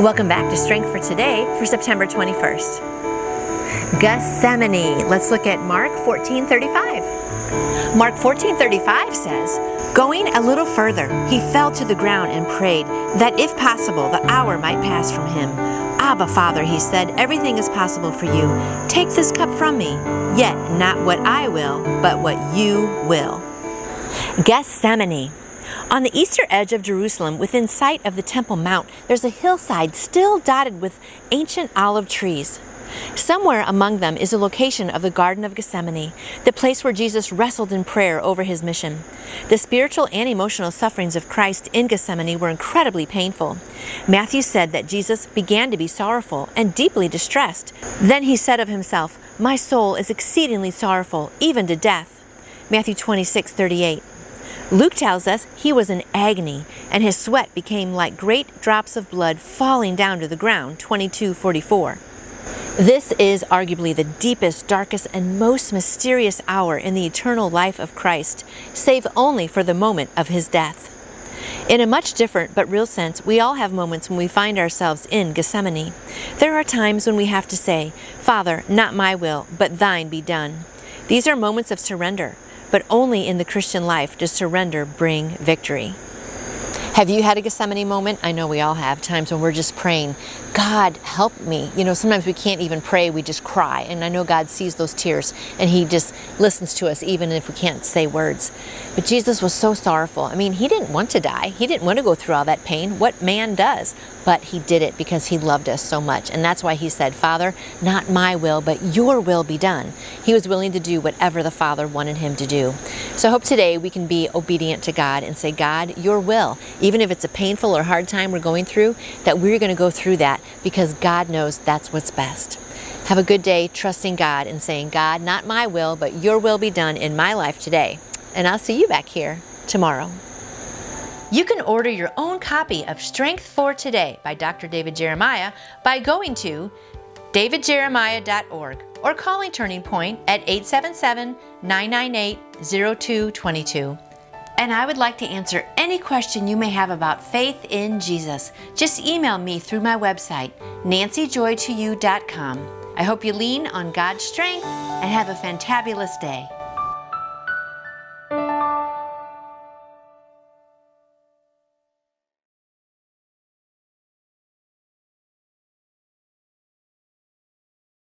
Welcome back to Strength for Today for September 21st. Gethsemane. Let's look at Mark 14:35. Mark 14:35 says, "Going a little further, he fell to the ground and prayed that if possible the hour might pass from him. Abba, Father, he said, everything is possible for you. Take this cup from me, yet not what I will, but what you will." Gethsemane. On the eastern edge of Jerusalem, within sight of the Temple Mount, there's a hillside still dotted with ancient olive trees. Somewhere among them is a location of the Garden of Gethsemane, the place where Jesus wrestled in prayer over his mission. The spiritual and emotional sufferings of Christ in Gethsemane were incredibly painful. Matthew said that Jesus began to be sorrowful and deeply distressed. Then he said of himself, "My soul is exceedingly sorrowful, even to death." Matthew 26:38. Luke tells us he was in agony, and his sweat became like great drops of blood falling down to the ground, 22:44. This is arguably the deepest, darkest, and most mysterious hour in the eternal life of Christ, save only for the moment of his death. In a much different but real sense, we all have moments when we find ourselves in Gethsemane. There are times when we have to say, "Father, not my will, but thine be done." These are moments of surrender, but only in the Christian life does surrender bring victory. Have you had a Gethsemane moment? I know we all have times when we're just praying, "God, help me." Sometimes we can't even pray, we just cry. And I know God sees those tears and he just listens to us even if we can't say words. But Jesus was so sorrowful. He didn't want to die. He didn't want to go through all that pain. What man does? But he did it because he loved us so much. And that's why he said, "Father, not my will, but your will be done." He was willing to do whatever the Father wanted him to do. So I hope today we can be obedient to God and say, "God, your will," even if it's a painful or hard time we're going through, that we're going to go through that because God knows that's what's best. Have a good day trusting God and saying, "God, not my will, but your will be done in my life today." And I'll see you back here tomorrow. You can order your own copy of Strength for Today by Dr. David Jeremiah by going to davidjeremiah.org or calling Turning Point at 877-998-0222. And I would like to answer any question you may have about faith in Jesus. Just email me through my website, nancyjoytoyou.com. I hope you lean on God's strength and have a fantabulous day.